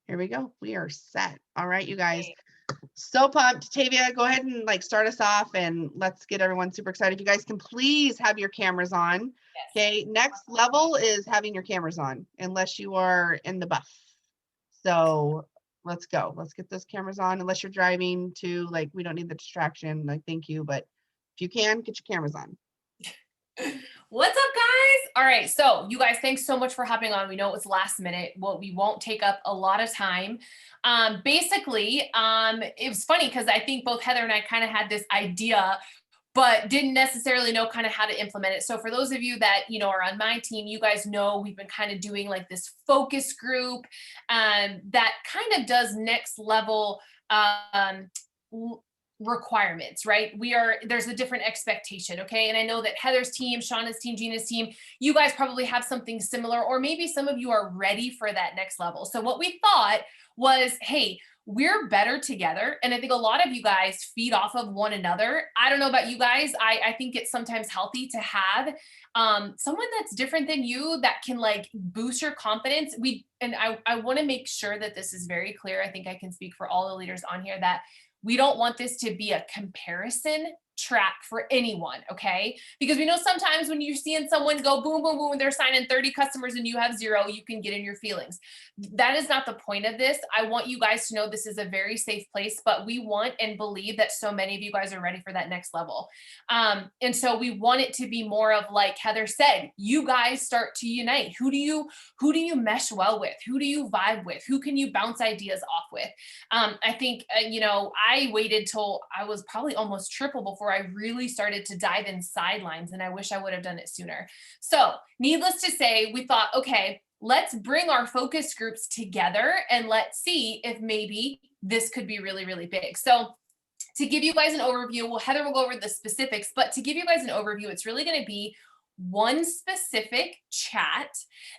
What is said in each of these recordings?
Here we go. We are set. All right, you guys. So pumped. Tavia, go ahead and like start us off and let's get everyone super excited. If you guys can please have your cameras on. Yes. Okay, next level is having your cameras on, unless you are in the bus. So let's go. Let's get those cameras on, unless you're driving to, like, we don't need the distraction. Like, thank you. But if you can, get your cameras on. What's up, guys? All right, so you guys, thanks so much for hopping on. We know it was last minute. Well, we won't take up a lot of time. Basically, it was funny because I think both Heather and I kind of had this idea, but didn't necessarily know kind of how to implement it. So for those of you that, are on my team, you guys know we've been kind of doing like this focus group that kind of does next level requirements, right? There's a different expectation. Okay. And I know that Heather's team, Shauna's team, Gina's team, you guys probably have something similar, or maybe some of you are ready for that next level. So what we thought was, hey, we're better together. And I think a lot of you guys feed off of one another. I don't know about you guys. I think it's sometimes healthy to have someone that's different than you that can like boost your confidence. I want to make sure that this is very clear. I think I can speak for all the leaders on here that we don't want this to be a comparison trap for anyone, okay? Because we know sometimes when you're seeing someone go boom, boom, boom, and they're signing 30 customers and you have 0, you can get in your feelings. That is not the point of this. I want you guys to know this is a very safe place, but we want and believe that so many of you guys are ready for that next level. And so we want it to be more of, like Heather said, you guys start to unite. Who do you mesh well with? Who do you vibe with? Who can you bounce ideas off with? I think, I waited till I was probably almost triple before I really started to dive in sidelines, and I wish I would have done it sooner. So needless to say, we thought, okay, let's bring our focus groups together and let's see if maybe this could be really, really big. So to give you guys an overview, well, Heather will go over the specifics, but to give you guys an overview, it's really going to be one specific chat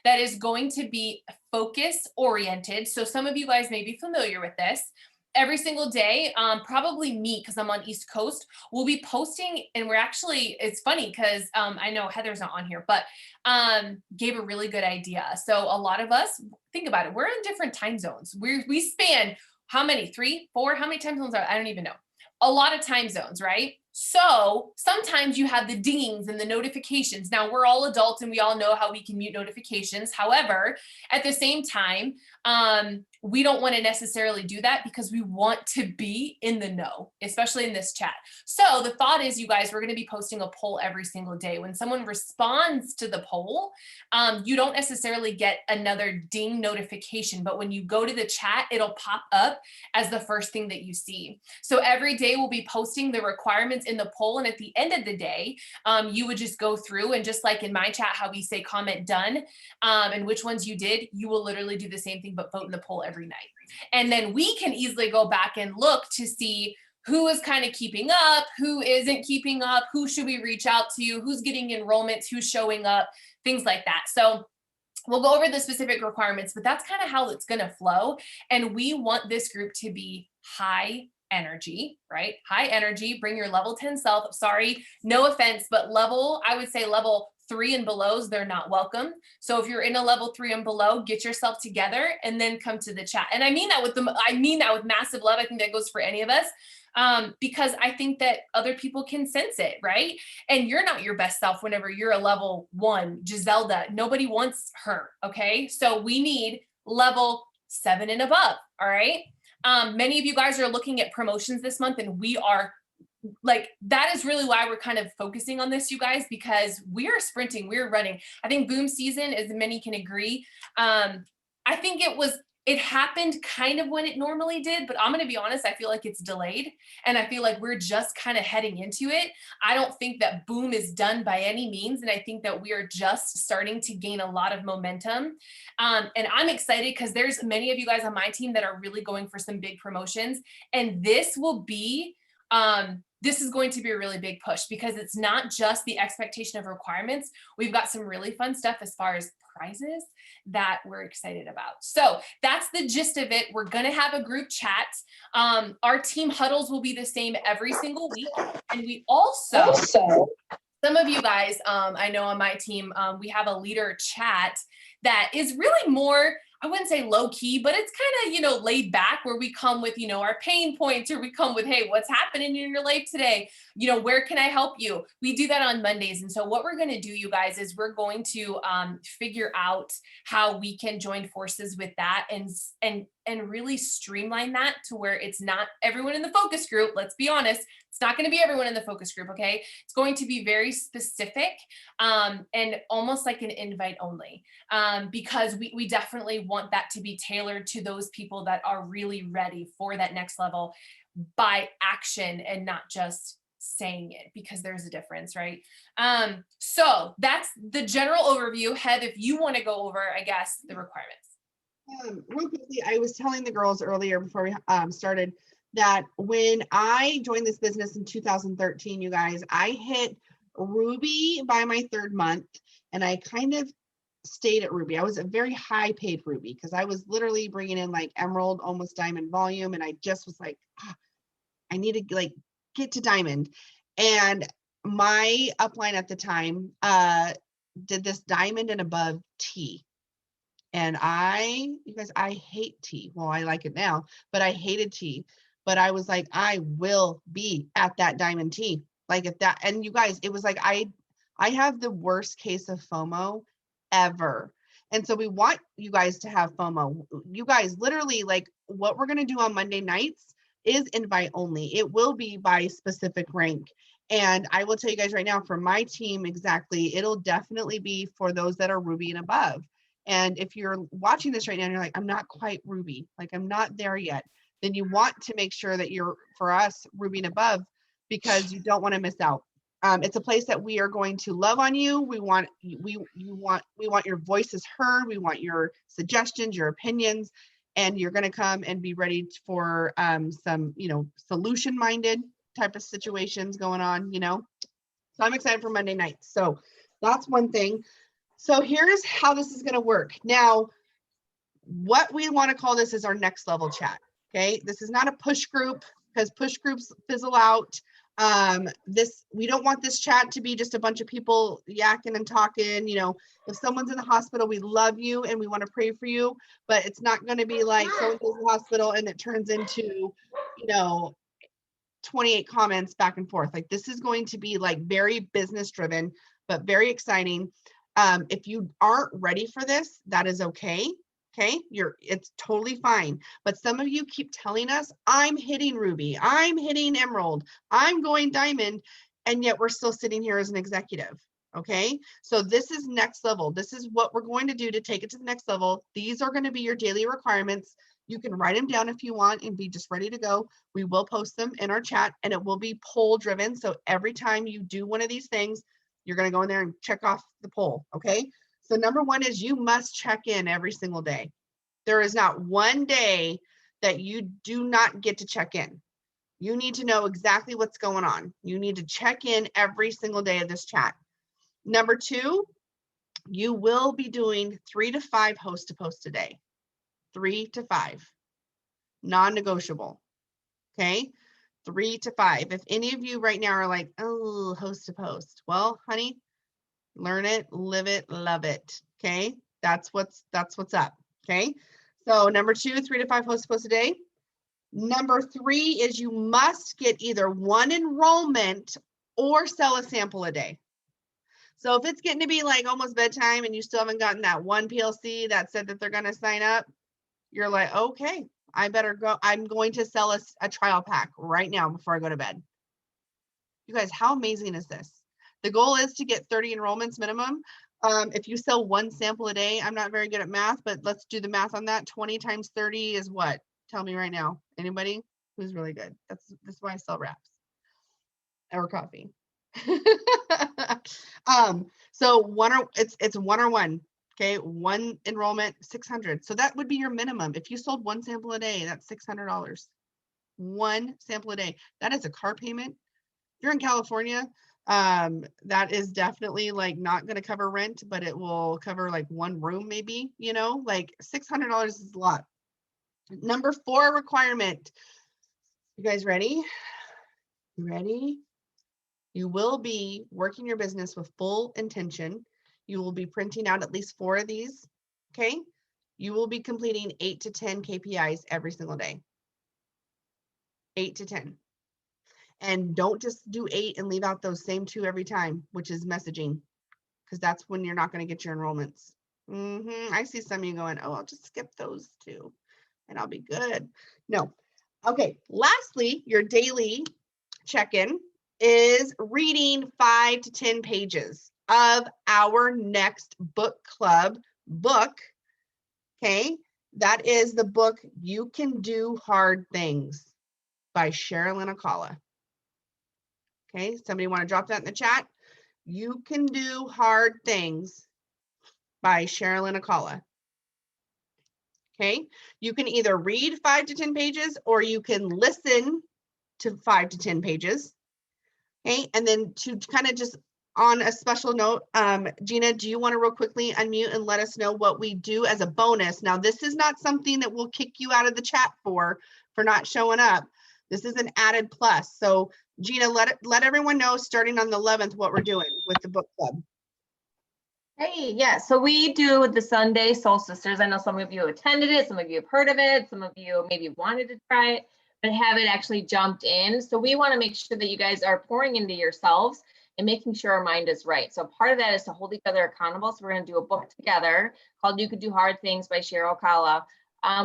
that is going to be focus oriented. So some of you guys may be familiar with this. Every single day, probably me, because I'm on East Coast, we'll be posting, and it's funny because I know Heather's not on here, but gave a really good idea. So a lot of us, think about it, we're in different time zones. We span how many, 3, 4, how many time zones are, I don't even know. A lot of time zones, right? So sometimes you have the dings and the notifications. Now we're all adults and we all know how we can mute notifications. However, at the same time, we don't want to necessarily do that because we want to be in the know, especially in this chat. So the thought is, you guys, we're going to be posting a poll every single day. When someone responds to the poll, you don't necessarily get another ding notification, but when you go to the chat, it'll pop up as the first thing that you see. So every day we'll be posting the requirements in the poll. And at the end of the day, you would just go through, and just like in my chat, how we say comment done, and which ones you did, you will literally do the same thing, but vote in the poll every night. And then we can easily go back and look to see who is kind of keeping up, who isn't keeping up, who should we reach out to, who's getting enrollments, who's showing up, things like that. So we'll go over the specific requirements, but that's kind of how it's going to flow. And we want this group to be high energy, right? High energy, bring your level 10 self. Sorry, no offense, but I would say level 3 and belows, they're not welcome. So if you're in a level 3 and below, get yourself together and then come to the chat. And I mean that with massive love. I think that goes for any of us. Because I think that other people can sense it, right? And you're not your best self whenever you're a level 1, Giselda. Nobody wants her, okay? So we need level 7 and above, all right? Many of you guys are looking at promotions this month, and we are that is really why we're kind of focusing on this, you guys, because we're sprinting, we're running. I think boom season, as many can agree. I think it happened kind of when it normally did, but I'm going to be honest, I feel like it's delayed, and I feel like we're just kind of heading into it. I don't think that boom is done by any means, and I think that we are just starting to gain a lot of momentum. And I'm excited because there's many of you guys on my team that are really going for some big promotions, and this is going to be a really big push because it's not just the expectation of requirements. We've got some really fun stuff as far as prizes that we're excited about. So that's the gist of it. We're going to have a group chat. Our team huddles will be the same every single week. And we also, some of you guys, I know on my team, we have a leader chat that is really more, I wouldn't say low key, but it's kind of, laid back where we come with, our pain points, or we come with, hey, what's happening in your life today? Where can I help you? We do that on Mondays. And so what we're going to do, you guys, is we're going to figure out how we can join forces with that and really streamline that to where it's not everyone in the focus group. Let's be honest. It's not going to be everyone in the focus group. Okay. It's going to be very specific and almost like an invite only because we definitely want that to be tailored to those people that are really ready for that next level by action and not just saying it, because there's a difference, right? So that's the general overview. Heather, if you want to go over, I guess, the requirements. Real quickly, I was telling the girls earlier before we started that when I joined this business in 2013, you guys, I hit Ruby by my 3rd month, and I kind of stayed at Ruby. I was a very high paid Ruby because I was literally bringing in like emerald, almost diamond volume, and I just was like, I need to like get to diamond. And my upline at the time did this diamond and above tea. And you guys, I hate tea. Well, I like it now, but I hated tea. But I was like, I will be at that diamond tea. Like if that, and you guys, it was like, I have the worst case of FOMO ever. And so we want you guys to have FOMO. You guys, literally, like what we're going to do on Monday nights is invite only. It will be by specific rank. And I will tell you guys right now, for my team, exactly, it'll definitely be for those that are Ruby and above. And if you're watching this right now and you're like, I'm not quite Ruby, like I'm not there yet, then you want to make sure that you're, for us, Ruby and above, because you don't want to miss out. It's a place that we are going to love on you. We want your voices heard. We want your suggestions, your opinions, and you're going to come and be ready for some, solution-minded type of situations going on, So I'm excited for Monday nights. So that's one thing. So here's how this is going to work. Now, what we want to call this is our next level chat. Okay. This is not a push group because push groups fizzle out. We don't want this chat to be just a bunch of people yakking and talking. If someone's in the hospital, we love you and we want to pray for you, but it's not going to be like someone goes to the hospital and it turns into, 28 comments back and forth. Like this is going to be like very business driven, but very exciting. If you aren't ready for this, that is okay. Okay. It's totally fine. But some of you keep telling us, I'm hitting Ruby, I'm hitting Emerald, I'm going diamond. And yet we're still sitting here as an executive. Okay. So this is next level. This is what we're going to do to take it to the next level. These are going to be your daily requirements. You can write them down if you want and be just ready to go. We will post them in our chat and it will be poll driven. So every time you do one of these things, you're going to go in there and check off the poll. Okay. So number one is you must check in every single day. There is not one day that you do not get to check in. You need to know exactly what's going on. You need to check in every single day of this chat. Number two, you will be doing 3 to 5 host to post a day. 3 to 5, non-negotiable. Okay. 3 to 5. If any of you right now are like, oh, host to post, well, honey, learn it, live it, love it. Okay. That's what's up. Okay. So number 2, 3 to 5 host to post a day. Number 3 is you must get either 1 enrollment or sell a sample a day. So if it's getting to be like almost bedtime and you still haven't gotten that one PLC that said that they're going to sign up, you're like, okay, I better go. I'm going to sell a trial pack right now before I go to bed. You guys, how amazing is this? The goal is to get 30 enrollments minimum. If you sell 1 sample a day, I'm not very good at math, but let's do the math on that. 20 times 30 is what? Tell me right now. Anybody who's really good? That's why I sell wraps or coffee. So it's 1 or 1. Okay, 1 enrollment, 600. So that would be your minimum. If you sold 1 sample a day, that's $600. 1 sample a day. That is a car payment. If you're in California, that is definitely like not going to cover rent, but it will cover like 1 room maybe, like $600 is a lot. Number 4 requirement. You guys ready? You ready? You will be working your business with full intention. You will be printing out at least 4 of these. Okay. you will be completing 8 to 10 KPIs every single day. 8 to 10. And don't just do 8 and leave out those same 2 every time, which is messaging, because that's when you're not going to get your enrollments. I see some of you going, oh, I'll just skip those 2 and I'll be good. No. Okay. Lastly, your daily check-in is reading 5 to 10 pages of our next book club book. Okay. That is the book You Can Do Hard Things by Sherilyn Akala. Okay. Somebody want to drop that in the chat? You Can Do Hard Things by Sherilyn Akala. Okay. You can either read 5 to 10 pages or you can listen to 5 to 10 pages. Okay. And then to kind of just on a special note, Gina, do you want to real quickly unmute and let us know what we do as a bonus? Now, this is not something that we'll kick you out of the chat for not showing up. This is an added plus. So Gina, let everyone know starting on the 11th what we're doing with the book club. Hey, yeah, so we do the Sunday Soul Sisters. I know some of you attended it, some of you have heard of it, some of you maybe wanted to try it, but haven't actually jumped in. So we want to make sure that you guys are pouring into yourselves and making sure our mind is right. So part of that is to hold each other accountable. So we're going to do a book together called You Could Do Hard Things by Sheryl Akala.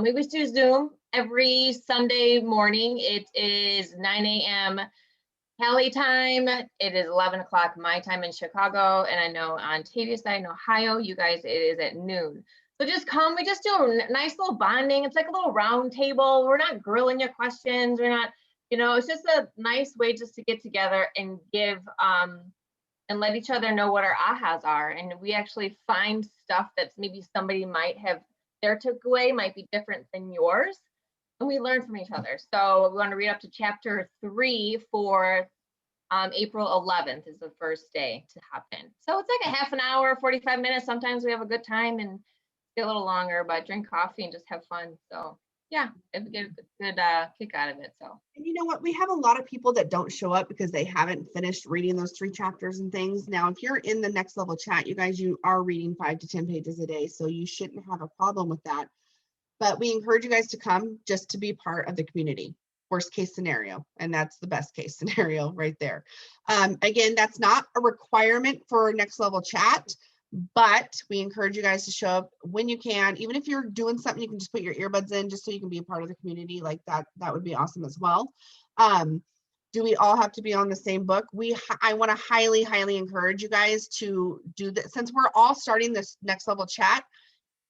We always do Zoom every Sunday morning. It is 9 a.m. Cali time. It is 11 o'clock my time in Chicago. And I know on Tavia's side in Ohio, you guys, it is at noon. So just come, we just do a nice little bonding. It's like a little round table. We're not grilling your questions. We're not, it's just a nice way just to get together and give, and let each other know what our ahas are. And we actually find stuff that's maybe somebody might have, their takeaway might be different than yours. And we learn from each other. So we want to read up to chapter 3 for April 11th is the first day to hop in. So it's like a half an hour, 45 minutes. Sometimes we have a good time and get a little longer, but drink coffee and just have fun. So yeah, we get a good kick out of it. So. And you know what? We have a lot of people that don't show up because they haven't finished reading those 3 chapters and things. Now, if you're in the next level chat, you guys, you are reading 5 to 10 pages a day. So you shouldn't have a problem with that. But we encourage you guys to come just to be part of the community. Worst case scenario, and that's the best case scenario right there. Again, that's not a requirement for next level chat, but we encourage you guys to show up when you can. Even if you're doing something, you can just put your earbuds in just so you can be a part of the community like that. That would be awesome as well. Do we all have to be on the same book? I want to highly, highly encourage you guys to do that. Since we're all starting this next level chat,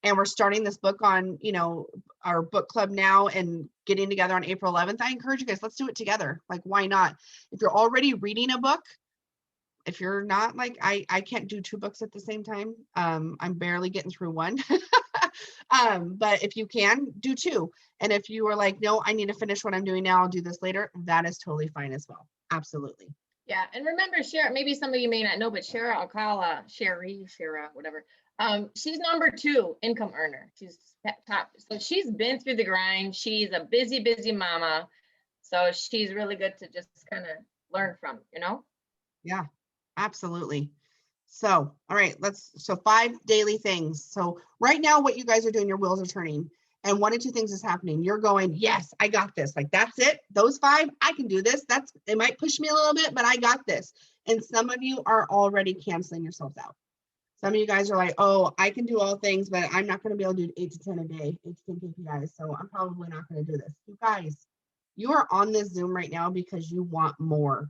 and we're starting this book on, our book club now and getting together on April 11th, I encourage you guys, let's do it together. Like, why not? If you're already reading a book, if you're not, like, I can't do 2 books at the same time. I'm barely getting through one. But if you can, do 2. And if you are like, no, I need to finish what I'm doing now, I'll do this later, that is totally fine as well. Absolutely. Yeah, and remember, maybe some of you may not know, but Sheryl Akala, Shara, whatever. She's number 2 income earner. She's top. So she's been through the grind. She's a busy, busy mama. So she's really good to just kind of learn from, Yeah, absolutely. So, all right, so 5 daily things. So right now, what you guys are doing, your wheels are turning and 1 of 2 things is happening. You're going, yes, I got this. Like, that's it. Those 5, I can do this. It might push me a little bit, but I got this. And some of you are already canceling yourselves out. Some of you guys are like, oh, I can do all things, but I'm not going to be able to do 8 to 10 a day, 8 to 10 KPIs. So I'm probably not going to do this. You guys, you are on this Zoom right now because you want more.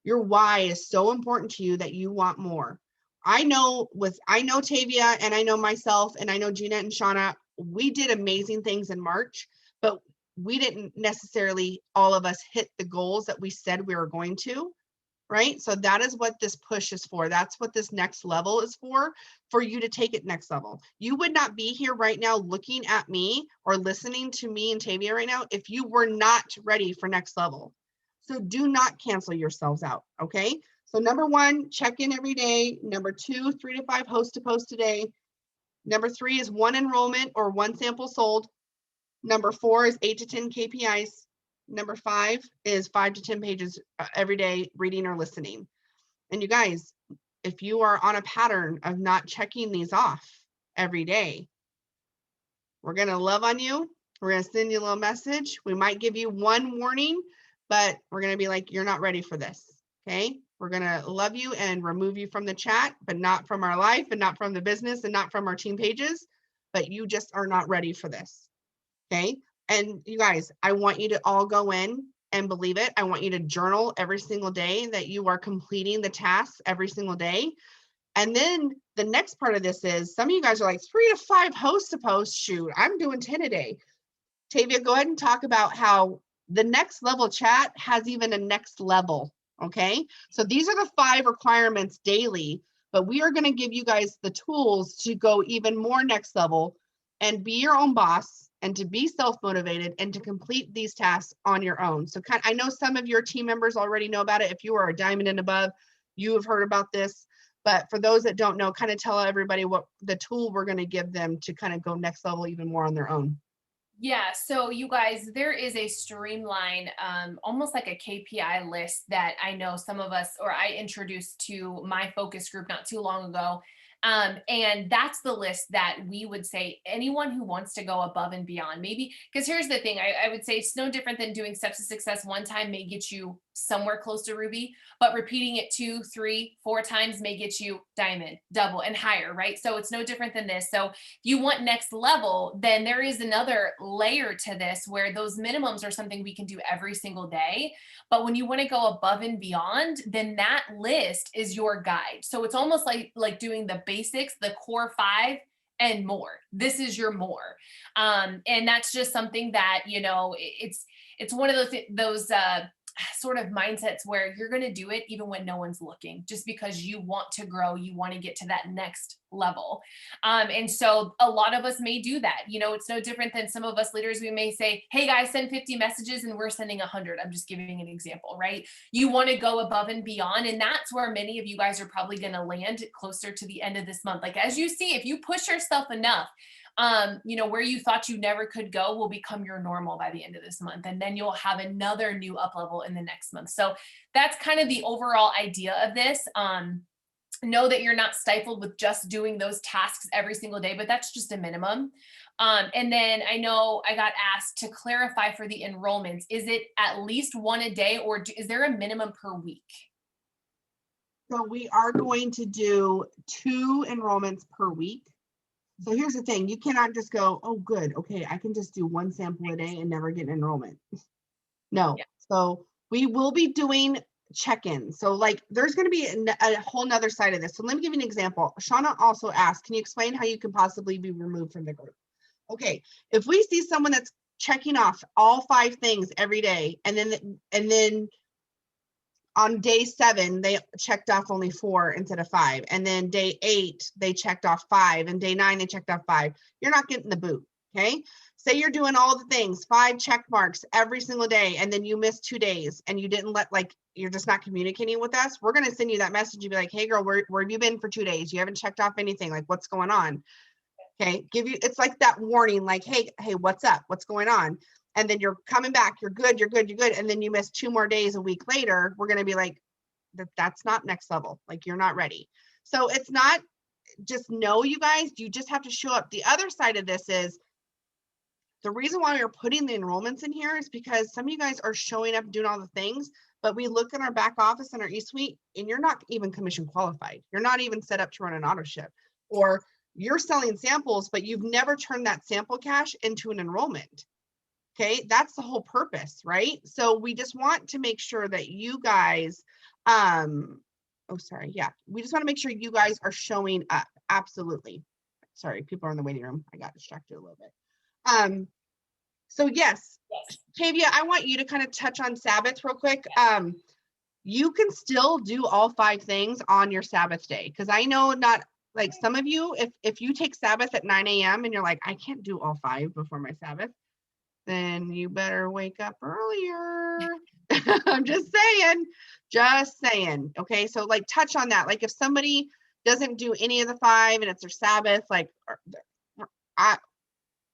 Your why is so important to you that you want more. I know Tavia and I know myself and I know Gina and Shauna, we did amazing things in March, but we didn't necessarily, all of us, hit the goals that we said we were going to. Right? So that is what this push is for. That's what this next level is for you to take it next level. You would not be here right now looking at me or listening to me and Tavia right now if you were not ready for next level. So do not cancel yourselves out, okay? So number 1, check in every day. Number 2, 3 to 5 host to post a day. Number 3 is 1 enrollment or 1 sample sold. Number 4 is 8 to 10 KPIs. Number 5 is 5 to 10 pages every day, reading or listening. And you guys, if you are on a pattern of not checking these off every day, We're going to love on you. We're going to send you a little message. We might give you one warning, but we're going to be like, you're not ready for this. Okay. We're going to love you and remove you from the chat, but not from our life and not from the business and not from our team pages, but you just are not ready for this. Okay. And you guys, I want you to all go in and believe it. I want you to journal every single day that you are completing the tasks every single day. And then the next part of this is some of you guys are like 3 to 5 hosts to post. Shoot, I'm doing 10 a day. Tavia, go ahead and talk about how the next level chat has even a next level. Okay. So these are the 5 requirements daily, but we are going to give you guys the tools to go even more next level and be your own boss and to be self-motivated and to complete these tasks on your own. So I know some of your team members already know about it. If you are a diamond and above, you have heard about this. But for those that don't know, kind of tell everybody what the tool we're going to give them to kind of go next level even more on their own. Yeah, so you guys, there is a streamline, almost like a KPI list that I know some of us, or I introduced to my focus group not too long ago. And that's the list that we would say anyone who wants to go above and beyond, maybe, because here's the thing, I would say it's no different than doing steps to success one time may get you somewhere close to Ruby, but repeating it 2, 3, 4 times may get you diamond, double, and higher, right? So it's no different than this. So if you want next level, then there is another layer to this where those minimums are something we can do every single day. But when you want to go above and beyond, then that list is your guide. So it's almost like doing the basics, the core 5 and more. This is your more. And that's just something that, you know, it's one of those sort of mindsets where you're going to do it even when no one's looking, just because you want to grow, you want to get to that next level. And so a lot of us may do that. You know, it's no different than some of us leaders. We may say, hey guys, send 50 messages and we're sending 100. I'm just giving an example, right? You want to go above and beyond. And that's where many of you guys are probably going to land closer to the end of this month. Like, as you see, if you push yourself enough, you know, where you thought you never could go will become your normal by the end of this month. And then you'll have another new up level in the next month. So that's kind of the overall idea of this. Know that you're not stifled with just doing those tasks every single day, but that's just a minimum. And then I know I got asked to clarify for the enrollments, is it at least 1 a day, or is there a minimum per week? So we are going to do 2 enrollments per week. So here's the thing, you cannot just go, oh, good, okay, I can just do 1 sample a day and never get an enrollment. No, Yeah. So we will be doing check-ins. So like, there's gonna be a whole nother side of this. So let me give you an example. Shauna also asked, can you explain how you can possibly be removed from the group? Okay, if we see someone that's checking off all 5 things every day, and then on day 7, they checked off only 4 instead of 5. And then day 8, they checked off 5. And day 9, they checked off 5. You're not getting the boot, okay? Say you're doing all the things, 5 check marks every single day, and then you missed 2 days and you didn't you're just not communicating with us. We're going to send you that message and be like, hey girl, where have you been for 2 days? You haven't checked off anything. Like, what's going on? Okay, it's like that warning, like, hey, what's up? What's going on? And then you're coming back, you're good. And then you miss 2 more days a week later, we're going to be like, that's not next level. Like, you're not ready. So it's not just no, you guys, you just have to show up. The other side of this is the reason why we're putting the enrollments in here is because some of you guys are showing up doing all the things, but we look in our back office and our eSuite and you're not even commission qualified. You're not even set up to run an auto ship, or you're selling samples, but you've never turned that sample cash into an enrollment. Okay, that's the whole purpose, right? So we just want to make sure that you guys, we just want to make sure you guys are showing up. Absolutely. Sorry, people are in the waiting room. I got distracted a little bit. So yes, Tavia, I want you to kind of touch on Sabbath real quick. You can still do all 5 things on your Sabbath day, because I know not like some of you, if you take Sabbath at 9 a.m. and you're like, I can't do all 5 before my Sabbath, then you better wake up earlier. I'm just saying. Okay, so like touch on that. Like if somebody doesn't do any of the 5 and it's their Sabbath, like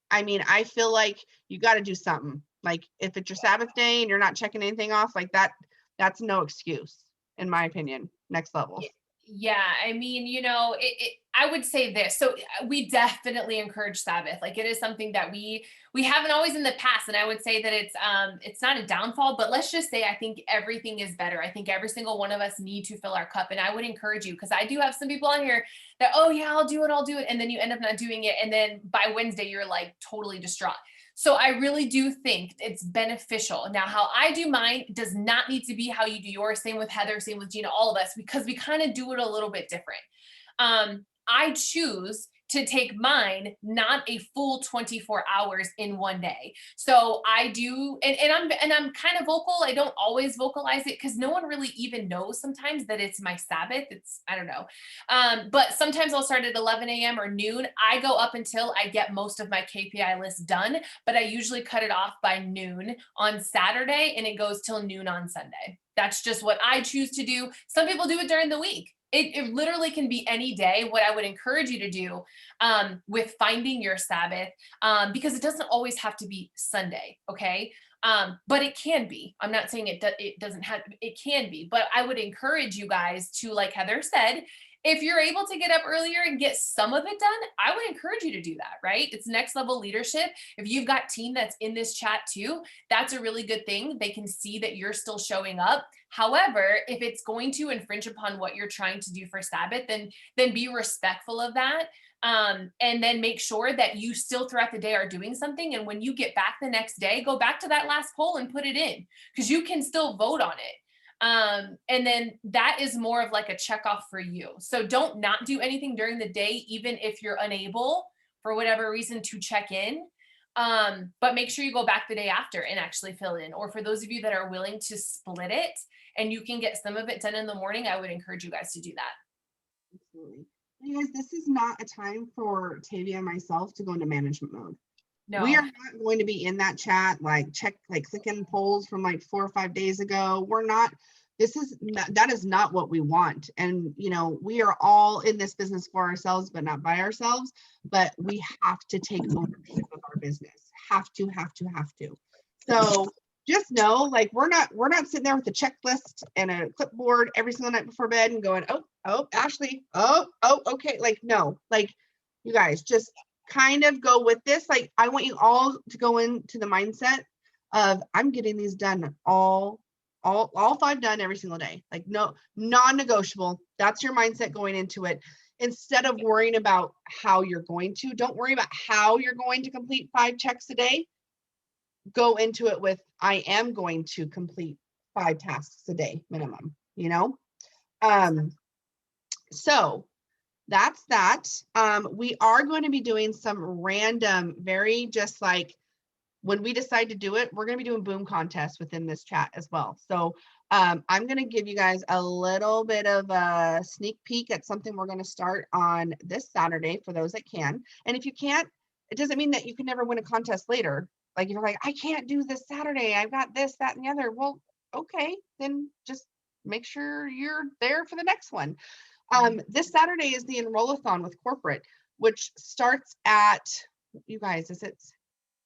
I mean, I feel like you got to do something. Like if it's your Sabbath day and you're not checking anything off, like that's no excuse, in my opinion. Next level. Yeah, I mean, I would say this. So we definitely encourage Sabbath. Like it is something that we haven't always in the past, and I would say that it's not a downfall, but let's just say I think everything is better. I think every single one of us need to fill our cup, and I would encourage you because I do have some people on here that, oh yeah, I'll do it, and then you end up not doing it, and then by Wednesday you're like totally distraught. So I really do think it's beneficial. Now, how I do mine does not need to be how you do yours. Same with Heather, same with Gina, all of us, because we kind of do it a little bit different. I choose to take mine not a full 24 hours in one day. So I do, and I'm kind of vocal. I don't always vocalize it because no one really even knows sometimes that it's my Sabbath. It's, I don't know. But sometimes I'll start at 11 a.m. or noon. I go up until I get most of my KPI list done, but I usually cut it off by noon on Saturday and it goes till noon on Sunday. That's just what I choose to do. Some people do it during the week. It literally can be any day. What I would encourage you to do with finding your Sabbath, because it doesn't always have to be Sunday, okay? But it can be. I'm not saying it doesn't have, it can be, but I would encourage you guys to, like Heather said, if you're able to get up earlier and get some of it done, I would encourage you to do that, right? It's next level leadership. If you've got team that's in this chat too, that's a really good thing. They can see that you're still showing up. However, if it's going to infringe upon what you're trying to do for Sabbath, then be respectful of that. And then make sure that you still throughout the day are doing something. And when you get back the next day, go back to that last poll and put it in because you can still vote on it. And then that is more of like a check off for you. So don't not do anything during the day, even if you're unable for whatever reason to check in. But make sure you go back the day after and actually fill in. Or for those of you that are willing to split it and you can get some of it done in the morning, I would encourage you guys to do that. Absolutely. You guys, this is not a time for Tavia and myself to go into management mode. No. We are not going to be in that chat, like clicking polls from like 4 or 5 days ago. We're not, that is not what we want. And, we are all in this business for ourselves, but not by ourselves, but we have to take ownership of our business. Have to. So just know, like, we're not sitting there with a checklist and a clipboard every single night before bed and going, oh, Ashley, okay. Like, no, like, you guys just kind of go with this. Like, I want you all to go into the mindset of I'm getting these done all 5 done every single day. Like, no, non-negotiable. That's your mindset going into it. Instead of worrying about how you're going to, don't worry about how you're going to complete 5 checks a day. Go into it with, I am going to complete 5 tasks a day minimum, so that's that. We are going to be doing some random, very just like when we decide to do it, we're going to be doing boom contests within this chat as well. So I'm going to give you guys a little bit of a sneak peek at something we're going to start on this Saturday for those that can. And if you can't, it doesn't mean that you can never win a contest later. Like, if you're like, I can't do this Saturday, I've got this, that, and the other. Well, okay, then just make sure you're there for the next one. This Saturday is the Enroll-a-thon with corporate, which starts at, you guys, is it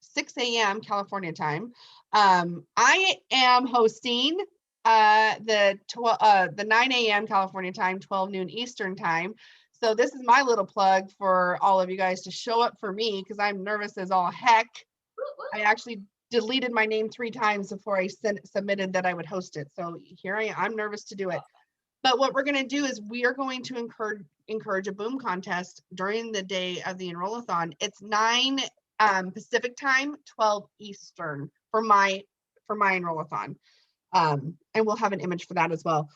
6 a.m. California time. I am hosting the 9 a.m. California time, 12 noon Eastern time. So this is my little plug for all of you guys to show up for me because I'm nervous as all heck. I actually deleted my name 3 times before I submitted that I would host it. So here I am. I'm nervous to do it. But what we're going to do is we are going to encourage a boom contest during the day of the Enroll-a-thon. It's 9 Pacific time, 12 Eastern for my Enroll-a-thon. And we'll have an image for that as well.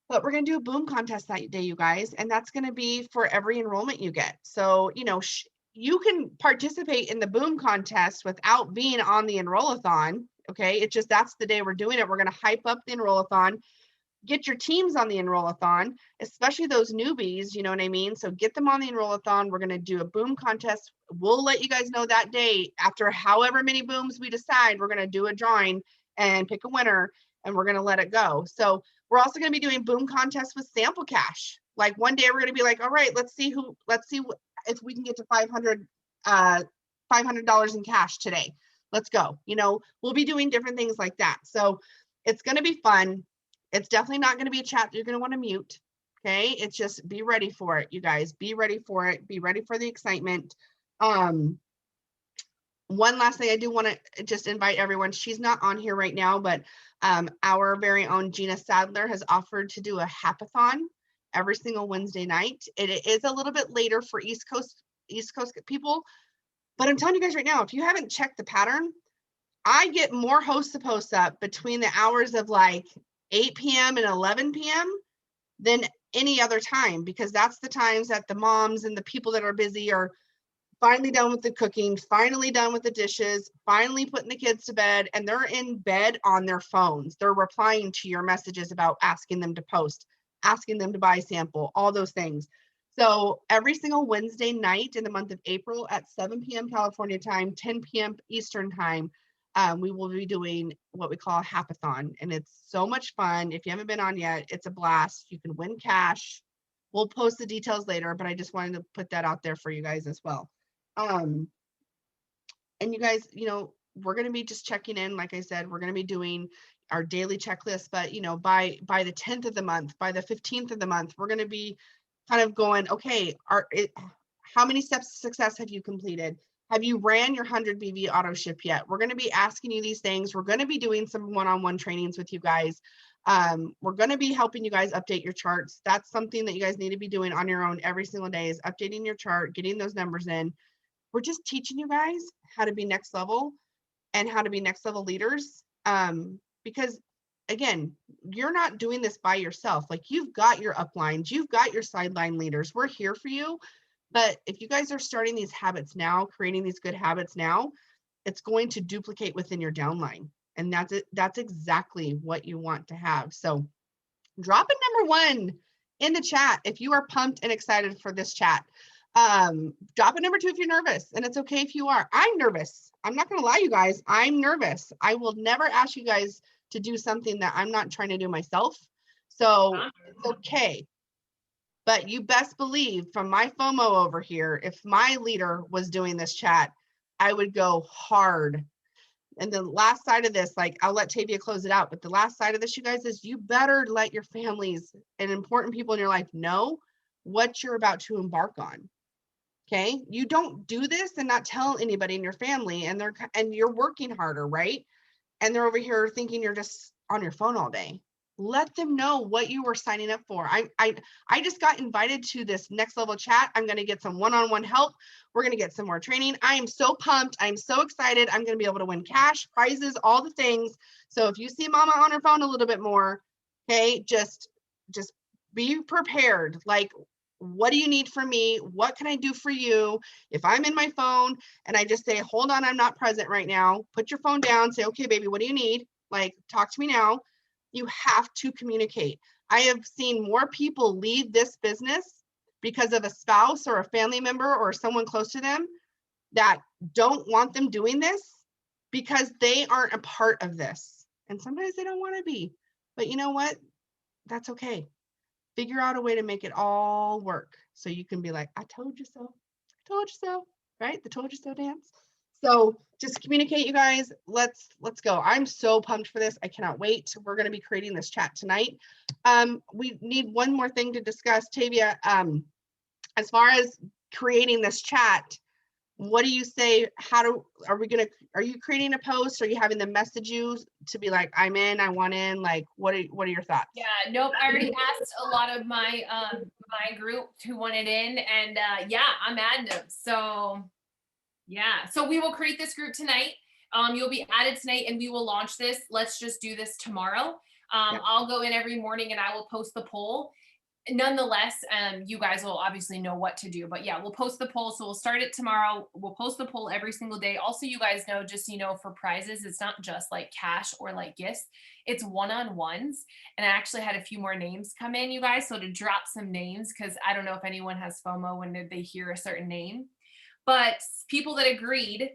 But we're going to do a boom contest that day, you guys, and that's going to be for every enrollment you get. So, you can participate in the boom contest without being on the Enroll-a-thon. Okay, it's just that's the day we're doing it. We're going to hype up the Enroll-a-thon. Get your teams on the Enroll-a-thon, especially those newbies, you know what I mean? So get them on the Enroll-a-thon. We're going to do a boom contest. We'll let you guys know that day. After however many booms we decide, we're going to do a drawing and pick a winner, and we're going to let it go. So we're also going to be doing boom contests with sample cash. Like, one day we're going to be like, all right, let's see if we can get to $500 in cash today. Let's go. We'll be doing different things like that. So it's going to be fun. It's definitely not going to be a chat that you're going to want to mute. Okay, it's just be ready for it, you guys. Be ready for it. Be ready for the excitement. One last thing I do want to just invite everyone. She's not on here right now, but our very own Gina Sadler has offered to do a hackathon every single Wednesday night. It is a little bit later for East Coast people, but I'm telling you guys right now, if you haven't checked the pattern, I get more hosts to post up between the hours of like 8 p.m. and 11 p.m. than any other time, because that's the times that the moms and the people that are busy are finally done with the cooking, finally done with the dishes, finally putting the kids to bed, and they're in bed on their phones. They're replying to your messages about asking them to post, asking them to buy a sample, all those things. So every single Wednesday night in the month of April at 7 p.m. California time, 10 p.m. Eastern time, we will be doing what we call a hackathon. And it's so much fun. If you haven't been on yet, it's a blast. You can win cash. We'll post the details later, but I just wanted to put that out there for you guys as well. And you guys, we're going to be just checking in. Like I said, we're going to be doing our daily checklist, but by the 10th of the month, by the 15th of the month, we're going to be kind of going, okay, how many steps to success have you completed? Have you ran your 100 BV auto ship yet? We're going to be asking you these things. We're going to be doing some one-on-one trainings with you guys. We're going to be helping you guys update your charts. That's something that you guys need to be doing on your own every single day, is updating your chart, getting those numbers in. We're just teaching you guys how to be next level and how to be next level leaders. Because again, you're not doing this by yourself. Like, you've got your uplines, you've got your sideline leaders. We're here for you. But if you guys are starting these habits now, creating these good habits now, it's going to duplicate within your downline. And that's it. That's exactly what you want to have. So drop a number 1 in the chat if you are pumped and excited for this chat. Drop a number 2 if you're nervous, and it's okay if you are. I'm nervous. I'm not going to lie, you guys. I'm nervous. I will never ask you guys to do something that I'm not trying to do myself. So it's okay. But you best believe, from my FOMO over here, if my leader was doing this chat, I would go hard. And the last side of this, like, I'll let Tavia close it out, but the last side of this, you guys, is you better let your families and important people in your life know what you're about to embark on. Okay, you don't do this and not tell anybody in your family, and you're working harder, right? And they're over here thinking you're just on your phone all day. Let them know what you were signing up for. I just got invited to this next level chat. I'm going to get some one-on-one help. We're going to get some more training. I am so pumped. I'm so excited. I'm going to be able to win cash, prizes, all the things. So if you see mama on her phone a little bit more, okay, just be prepared. Like, what do you need from me? What can I do for you? If I'm in my phone and I just say, hold on, I'm not present right now, put your phone down, say, okay, baby, what do you need? Like, talk to me now. You have to communicate. I have seen more people leave this business because of a spouse or a family member or someone close to them that don't want them doing this, because they aren't a part of this. And sometimes they don't want to be, but you know what? That's okay. Figure out a way to make it all work, so you can be like, I told you so. I told you so, right? The told you so dance. So just communicate, you guys. Let's go. I'm so pumped for this. I cannot wait. We're going to be creating this chat tonight. We need one more thing to discuss. Tavia, as far as creating this chat, what do you say? Are you creating a post? Are you having them message you to be like, I'm in, I want in? Like, what are your thoughts? Yeah, nope. I already asked a lot of my my group who wanted in, and yeah, I'm adding them. So yeah, so we will create this group tonight. You'll be added tonight, and we will launch this. Let's just do this tomorrow. Yeah. I'll go in every morning and I will post the poll. Nonetheless, you guys will obviously know what to do, but yeah, we'll post the poll. So we'll start it tomorrow. We'll post the poll every single day. Also, you guys know, just so you know, for prizes, it's not just like cash or like gifts, it's one-on-ones. And I actually had a few more names come in, you guys. So to drop some names, because I don't know if anyone has FOMO when they hear a certain name, but people that agreed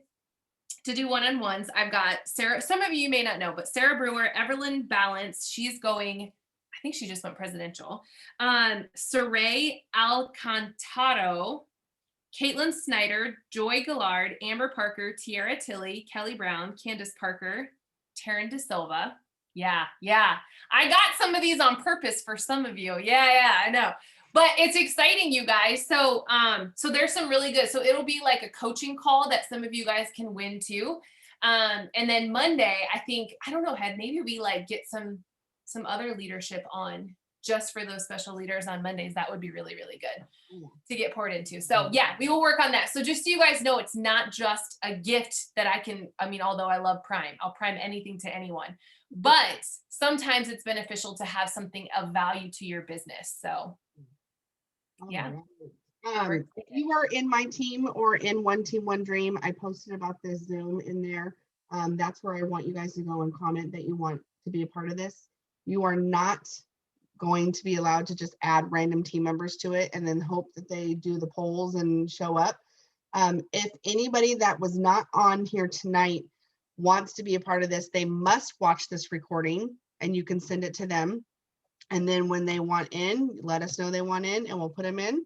to do one-on-ones, I've got Sarah. Some of you may not know, but Sarah Brewer, Evelyn Balance, she's going, I think she just went presidential. Saray Alcantaro, Caitlin Snyder, Joy Gillard, Amber Parker, Tiara Tilley, Kelly Brown, Candace Parker, Taryn De Silva, Yeah, yeah. I got some of these on purpose for some of you. Yeah, I know. But it's exciting, you guys. So so there's some really good. So it'll be like a coaching call that some of you guys can win too. And then Monday, I think, I don't know, Head, maybe we like get some other leadership on just for those special leaders on Mondays. That would be really, really good to get poured into. So yeah, we will work on that. So just so you guys know, it's not just a gift that I mean, although I love Prime, I'll Prime anything to anyone, but sometimes it's beneficial to have something of value to your business. So yeah. If you are in my team or in One Team, One Dream, I posted about this Zoom in there. That's where I want you guys to go and comment that you want to be a part of this. You are not going to be allowed to just add random team members to it and then hope that they do the polls and show up. If anybody that was not on here tonight wants to be a part of this, they must watch this recording and you can send it to them. And then when they want in, let us know they want in and we'll put them in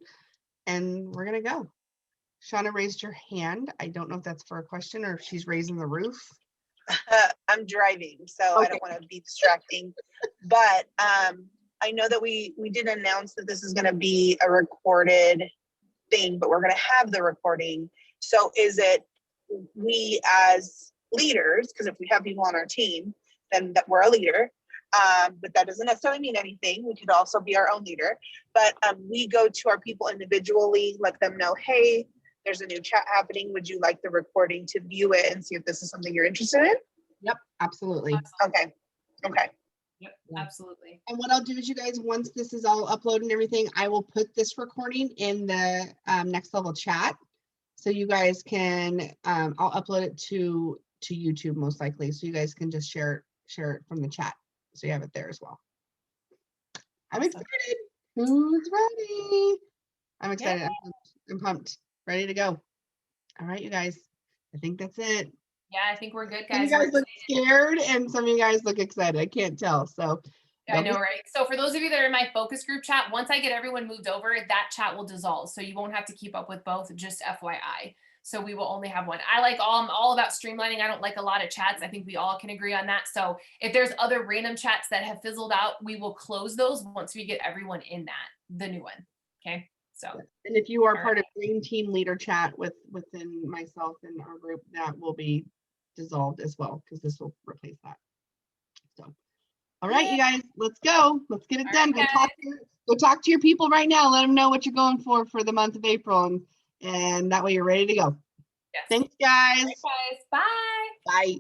and we're gonna go. Shauna raised her hand. I don't know if that's for a question or if she's raising the roof. I'm driving, so I don't want to be distracting. But I know that we did announce that this is going to be a recorded thing, but we're going to have the recording. So is it we as leaders, because if we have people on our team, then that we're a leader. But that doesn't necessarily mean anything. We could also be our own leader. But we go to our people individually, let them know, hey, there's a new chat happening. Would you like the recording to view it and see if this is something you're interested in? Yep, absolutely. Okay. Okay. Yep, absolutely. And what I'll do is you guys, once this is all uploaded and everything, I will put this recording in the Next Level chat. So you guys can, I'll upload it to YouTube most likely. So you guys can just share it from the chat. So you have it there as well. I'm excited. Who's ready? I'm excited. Yeah. I'm pumped. Ready to go. All right, you guys. I think that's it. Yeah, I think we're good, Some guys. of you guys look scared and some of you guys look excited. I can't tell. So I know, right? So for those of you that are in my focus group chat, once I get everyone moved over, that chat will dissolve. So you won't have to keep up with both, just FYI. So we will only have one. I'm all about streamlining. I don't like a lot of chats. I think we all can agree on that. So if there's other random chats that have fizzled out, we will close those once we get everyone in the new one. Okay. So, and if you are all part right. of Dream Team Leader chat within myself and our group, that will be dissolved as well, because this will replace that. So, all right, you guys, let's go. Let's get it done. Right, go talk to your people right now. Let them know what you're going for the month of April, and that way you're ready to go. Yes. Thanks, guys. Thanks, guys. Bye. Bye.